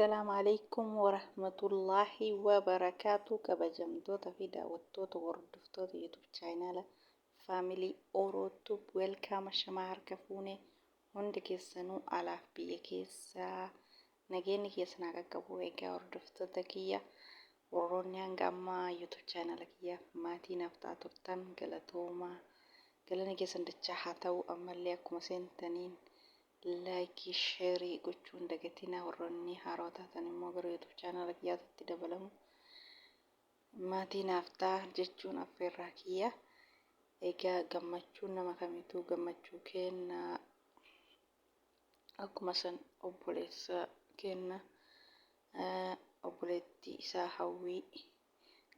السلام عليكم ورحمة الله وبركاته كبجمدوتا في دعوتوتا وردفتوتا يوتيوب channel family أورو توب ويلكام الشماعر كفوني هندك يسنو على بيكيسا نجيني يسنا كبو إيجا وردفتوتا كيا ورونيان غاما يوتيوب channel كيا ماتي نفتا ترتن غلطوما غلاني كيسن دچاحاتو أمالي أكما سنتنين لايكي شيري gochuun dagatina warroonni haroo taatan immoo gara YouTube channel kiyyaatti dabalamu maatii naaf ta'a jechuun affeerraa kiyya. Egaa gammachuun nama kamiituu gammachuu kenna akkuma san obboleessa kenna obboleettii isaa hawwii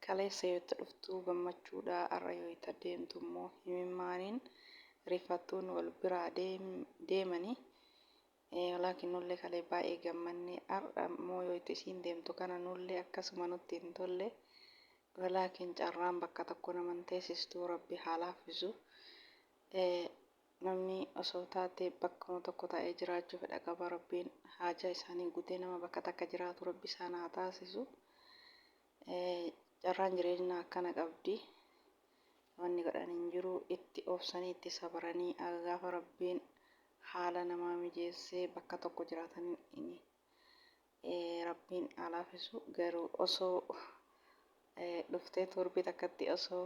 kaleessa yoo itti dhuftu gammachuudha har'a yoo itti deemtu immoo himimmaaniin rifattuun wal biraa deemanii laakiin nullee kalee baay'ee gammannee har'a immoo yoo itti isiin deemtu kana nullee akkasuma nutti hin tolle laakiin carraan bakka tokko naman teessistuu rabbi haa laaffisu. Namni osoo taatee bakkuma tokko taa'ee jiraachuu fedha qaba rabbiin haajaa isaanii guutee nama bakka takka jiraatu rabbi isaan haa taasisu. Carraan jireenyaa akkana qabdi wanni godhan hin jiru itti obsanii itti sabaranii gaafa rabbiin haala namaa mijeessee bakka tokko jiraatan rabbiin haa laaffisu. Garuu osoo dhuftee torbii takkatti osoo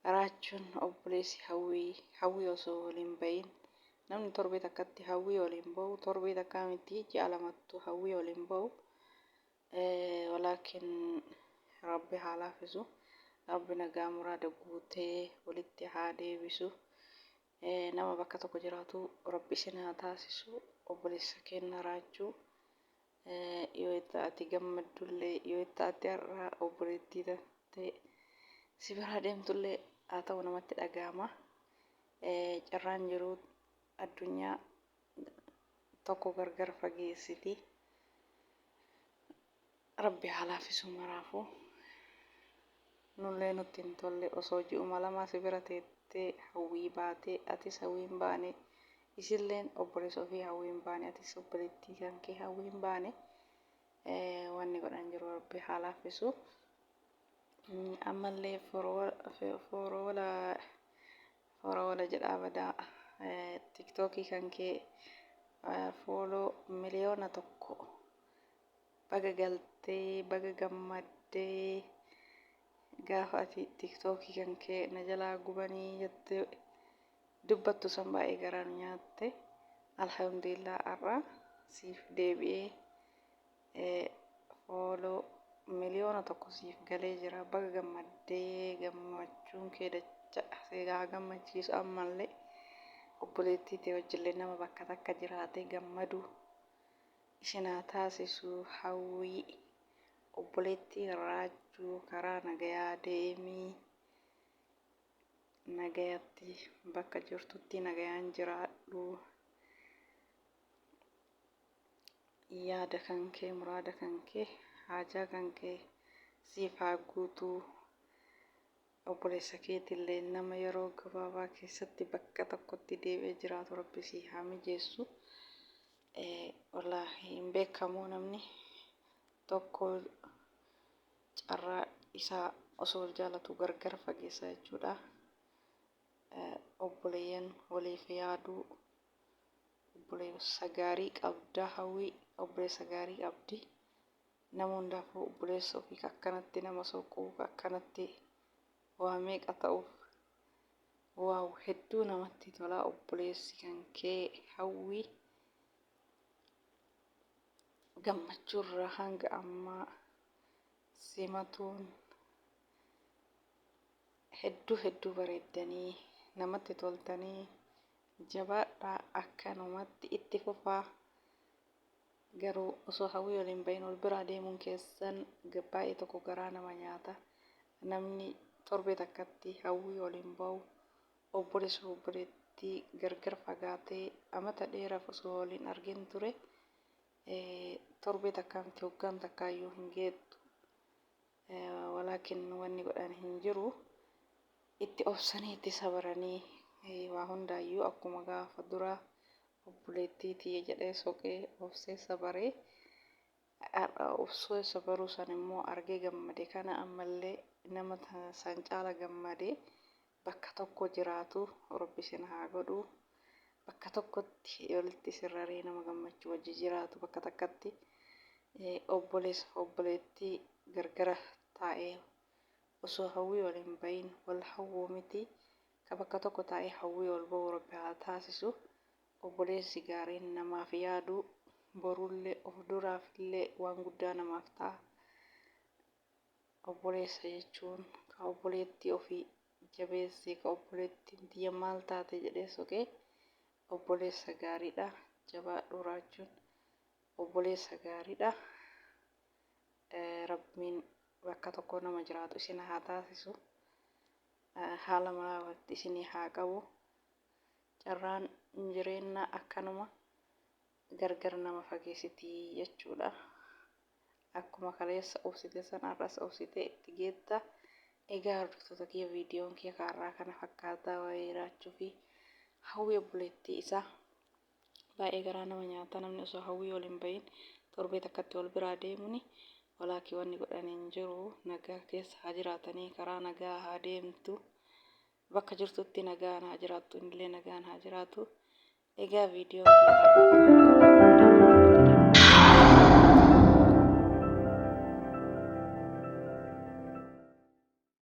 raachuun obboleessi hawwii osoo waliin bahin namni torbii takkatti hawwii waliin bahu torbii takkaa miti ji'a lamattu hawwii waliin bahu walaakin rabbi haa laaffisu. Rabbi nagaa muraada guutee walitti haa deebisu. Nama bakka tokko jiraatu rabbi isin haa taasisu. Obboleessa kenna raachuu yoo itti ati gammaddullee yoo itti ati har'a obboleettii taate si biraa deemtullee haa ta'u namatti dhagahama. Carraan jiru addunyaa tokko gargar fageessiti. Rabbi haa laaffisu maraafuu. Nullee nutti hin tolle osoo ji'uma lama si bira teettee hawwii baatee atis hawwii hin baane isilleen obboleessa ofii hawwii hin baane atis obboleettii kan kee hawwii hin baane wanni godhan jiru rabbi haa laaffisu. Ammallee foroola jedhaa badaa tiktookii kan kee fooloo miliyoona tokko baga galtee baga gammaddee gaafa ati tiktookii kan kee na jalaa gubanii jettee dubbattu san baay'ee garaan nyaatte alhamdulillah har'a siif deebi'ee fooloo miliyoona tokko siif galee jira baga gammaddee gammachuun kee dacha seegaa gammachiisu ammallee obboleettii ta'e wajjillee nama bakka takka jiraate gammadu isin haa taasisu hawwii obboleettii raachuu karaa nagayaa deemii nagayatti bakka jirtutti nagayaan jiraadhu. Yaada kan kee muraada kan kee haajaa kan kee siif haa guutuu. Obboleessa keetillee nama yeroo gabaabaa keessatti bakka tokkotti deebi'ee jiraatu rabbi si haa mijeessu. Wallaahi hin beekamu namni tokko carraa isaa osoo jaalatu gargar fageessa jechuudha. Obboleeyyan waliif yaaduu obboleessa gaarii qabda hawwii obboleessa gaarii qabdi. Nama hundaafuu obboleessa ofii akkanatti nama soquu akkanatti waa meeqa ta'uuf waaw hedduu namatti tola. Obboleessi kan kee hawwii gammachuurra hanga ammaa simatuun hedduu bareeddanii namatti toltanii jabaadhaa akkanumatti itti fufaa. Garuu osoo hawwii waliin bahin wal biraa deemuun keessan baay'ee tokko garaa nama nyaata. Namni torbee takkatti hawwii waliin bahu obboleessa obboleettii gargar fagaatee amata dheeraaf osoo waliin argin ture torbee takkaa miti waggaan takkaayyuu hin geettu. Walaakin wanni godhan hin jiru itti obsanii itti sabaranii waa hundaayyuu akkuma gaafa duraa obboleettii tiyya jedhee soqee obsee sabaree Obsoo isa baruu san immoo argee gammade kana ammallee nama san caala gammadee bakka tokko jiraatu Rabbi isin haa godhu. Bakka tokkotti walitti sirraree nama gammachuu wajji jiraatu bakka takkatti obboleessa obboleettii gargara taa'ee osoo hawwii waliin bahin wal hawwuu miti ka bakka tokko taa'ee hawwii wal ba'u Rabbi haa taasisu. Obboleessi gaariin namaaf yaadu borullee of duraafillee waan guddaa namaaf ta'a. Obboleessa jechuun ka obboleettii ofii jabeessee ka obboleettiin tiyya maal taate jedhee sokee obboleessa gaariidha. Jabaadhu raachuun obboleessa gaariidha. Rabbiin bakka tokko nama jiraatu isin haa taasisu. Haala malaawatti isinii haa qabu. Carraan jireenya akkanuma gargar nama fageessitii jechuudha. Akkuma kaleessa obsite san har'as obsitee itti geetta. Egaa hordoftoota kiyya viidiyoon kiyya kaarraa kana fakkaataa waa'ee raachuu fi hawwii obboleettii isaa baay'ee garaa nama nyaata. Namni osoo hawwii waliin bahin torbee takkatti wal biraa deemuni walaakii wanni godhanii hin jiru. Nagaa keessa haa jiraatanii karaa nagaa haa deemtu. Bakka jirtutti nagaan haa jiraattu, illee nagaan haa jiraatu. Egaa viidiyoon kiyya